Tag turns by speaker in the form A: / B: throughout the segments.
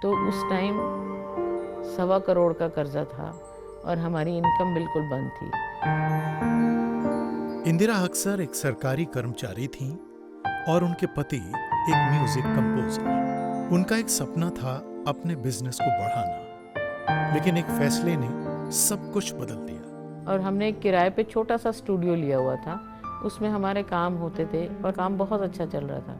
A: तो उस टाइम 1.25 करोड़ का कर्जा था और हमारी इनकम बिल्कुल बंद थी।
B: इंदिरा अक्सर एक सरकारी कर्मचारी थीं और उनके पति एक म्यूजिक कंपोजर। उनका एक सपना था अपने बिजनेस को बढ़ाना, लेकिन एक फैसले ने सब कुछ बदल दिया।
A: और हमने एक किराए पे छोटा सा स्टूडियो लिया हुआ था, उसमें हमारे काम होते थे और काम बहुत अच्छा चल रहा था।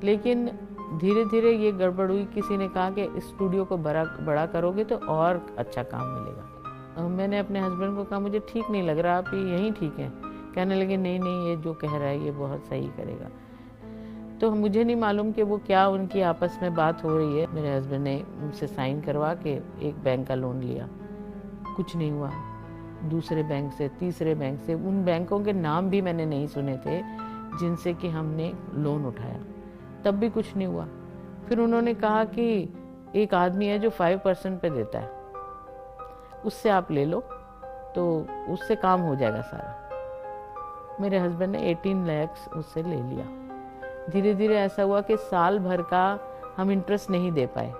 A: लेकिन धीरे धीरे ये गड़बड़ हुई, किसी ने कहा कि इस स्टूडियो को बड़ा करोगे तो और अच्छा काम मिलेगा। मैंने अपने हस्बैंड को कहा मुझे ठीक नहीं लग रहा, आप यहीं ठीक है। कहने लगे नहीं नहीं, ये जो कह रहा है ये बहुत सही करेगा। तो मुझे नहीं मालूम कि वो क्या उनकी आपस में बात हो रही है। मेरे हस्बैंड ने मुझसे साइन करवा के एक बैंक का लोन लिया, कुछ नहीं हुआ। दूसरे बैंक से, तीसरे बैंक से, उन बैंकों के नाम भी मैंने नहीं सुने थे जिनसे कि हमने लोन उठाया, तब भी कुछ नहीं हुआ। फिर उन्होंने कहा कि एक आदमी है जो 5% पे देता है, उससे आप ले लो तो उससे काम हो जाएगा सारा। मेरे हस्बैंड ने 18 लाख उससे ले लिया। धीरे धीरे ऐसा हुआ कि साल भर का हम इंटरेस्ट नहीं दे पाए,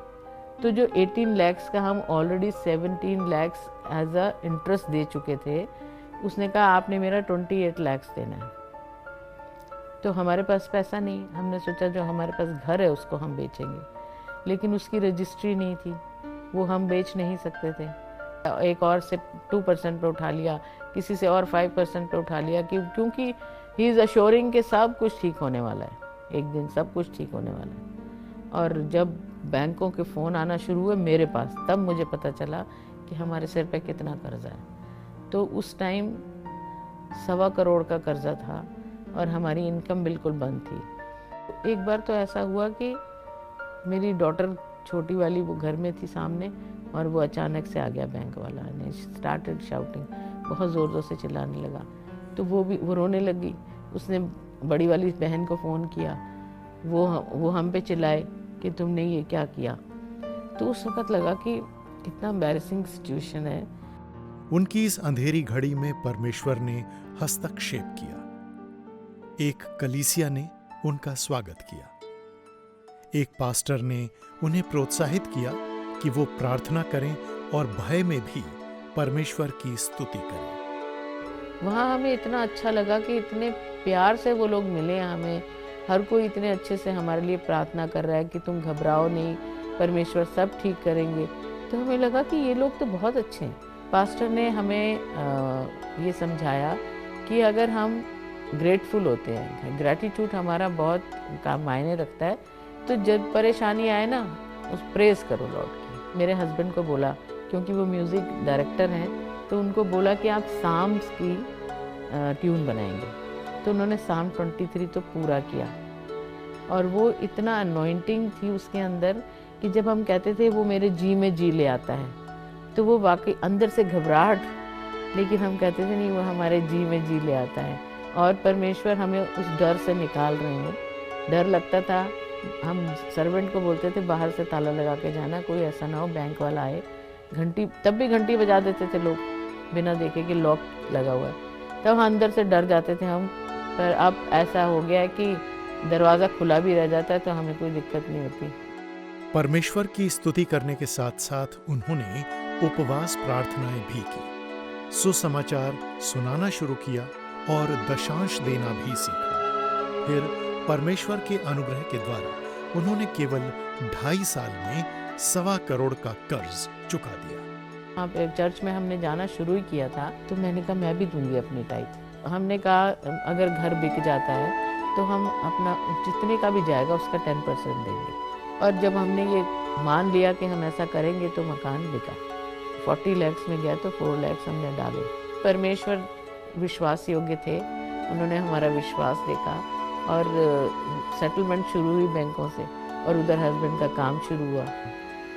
A: तो जो 18 लाख का हम already 17 lakh as a interest दे चुके थे, उसने कहा आपने मेरा 28 लाख देना है। तो हमारे पास पैसा नहीं, हमने सोचा जो हमारे पास घर है उसको हम बेचेंगे, लेकिन उसकी रजिस्ट्री नहीं थी, वो हम बेच नहीं सकते थे। एक और से 2% पे उठा लिया, किसी से और 5% पे उठा लिया, क्योंकि ही इज़ अश्योरिंग कि सब कुछ ठीक होने वाला है, एक दिन सब कुछ ठीक होने वाला है। और जब बैंकों के फ़ोन आना शुरू हुए मेरे पास, तब मुझे पता चला कि हमारे सिर पे कितना कर्जा है। तो उस टाइम 1.25 करोड़ का कर्जा था और हमारी इनकम बिल्कुल बंद थी। एक बार तो ऐसा हुआ कि मेरी डॉटर छोटी वाली वो घर में थी सामने, और वो अचानक से आ गया बैंक वाला ने स्टार्टेड शाउटिंग, बहुत ज़ोर ज़ोर से चिल्लाने लगा। तो वो रोने लगी। उसने बड़ी वाली बहन को फ़ोन किया, वो हम पे चिल्लाए कि तुमने ये क्या किया। तो उस वक़्त लगा कि कितना एम्बैरेसिंग सिचुएशन है।
B: उनकी इस अंधेरी घड़ी में परमेश्वर ने हस्तक्षेप किया। एक कलीसिया ने उनका स्वागत किया। एक पास्टर ने उन्हें प्रोत्साहित किया कि वो प्रार्थना करें और भय में भी परमेश्वर की स्तुति करें।
A: वहाँ हमें इतना अच्छा लगा कि इतने प्यार से वो लोग मिले हमें, हर कोई इतने अच्छे से हमारे लिए प्रार्थना कर रहा है कि तुम घबराओ नहीं, परमेश्वर सब ठीक करेंगे। तो हमें लगा कि ये लोग तो बहुत अच्छे हैं। पास्टर ने हमें ये समझाया कि अगर हम ग्रेटफुल होते हैं, ग्रैटिट्यूड हमारा बहुत का मायने रखता है, तो जब परेशानी आए ना, उस प्रेज करो लॉर्ड की। मेरे हस्बैंड को बोला, क्योंकि वो म्यूज़िक डायरेक्टर हैं, तो उनको बोला कि आप साम्स की ट्यून बनाएंगे। तो उन्होंने साम 23 तो पूरा किया, और वो इतना अनॉइंटिंग थी उसके अंदर कि जब हम कहते थे वो मेरे जी में जी ले आता है, तो वो वाकई अंदर से घबराहट, लेकिन हम कहते थे नहीं, वो हमारे जी में जी ले आता है। और परमेश्वर हमें उस डर से निकाल रहे हैं। डर लगता था, हम सर्वेंट को बोलते थे बाहर से ताला लगा के जाना, कोई ऐसा ना हो बैंक वाला आए। घंटी, तब भी घंटी बजा देते थे लोग बिना देखे कि लॉक लगा हुआ है, तब अंदर से डर जाते थे हम। पर अब ऐसा हो गया है कि दरवाज़ा खुला भी रह जाता है तो हमें कोई दिक्कत नहीं होती।
B: परमेश्वर की स्तुति करने के साथ साथ उन्होंने उपवास प्रार्थनाएं भी की, सुसमाचार सुनाना शुरू किया और दशांश देना भी सीखा। फिर परमेश्वर के अनुग्रह के द्वारा उन्होंने केवल 2.5 साल में 1.25 करोड़ का कर्ज चुका दिया।
A: आप चर्च में हमने जाना शुरू ही किया था, तो मैंने कहा मैं भी दूंगी अपनी टाइप। हमने कहा अगर घर बिक जाता है तो हम अपना जितने का भी जाएगा उसका 10% देंगे। और जब हमने ये मान लिया कि हम ऐसा करेंगे तो मकान बिका। 40 लाख में गया तो 4 लाख हमने डाले। परमेश्वर विश्वास योग्य थे, उन्होंने हमारा विश्वास देखा और सेटलमेंट शुरू हुई बैंकों से, और उधर हस्बैंड का काम शुरू हुआ।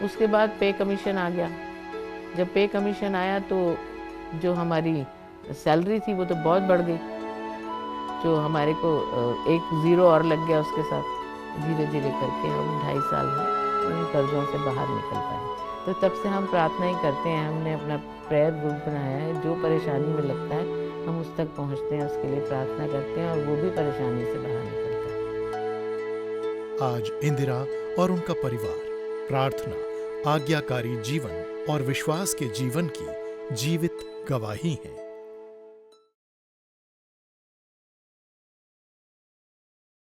A: उसके बाद पे कमीशन आ गया। जब पे कमीशन आया तो जो हमारी सैलरी थी वो तो बहुत बढ़ गई, जो हमारे को एक ज़ीरो और लग गया उसके साथ। धीरे धीरे करके हम 2.5 साल में उन कर्जों से बाहर निकल पाए। तो तब से हम प्रार्थना ही करते हैं, हमने अपना प्रेयर ग्रुप बनाया है। जो परेशानी में लगता है हम उस तक पहुंचते हैं, उसके लिए प्रार्थना करते हैं और वो भी परेशानी से बाहर निकलता है।
B: आज इंदिरा और उनका परिवार प्रार्थना आज्ञाकारी जीवन और विश्वास के जीवन की जीवित गवाही है।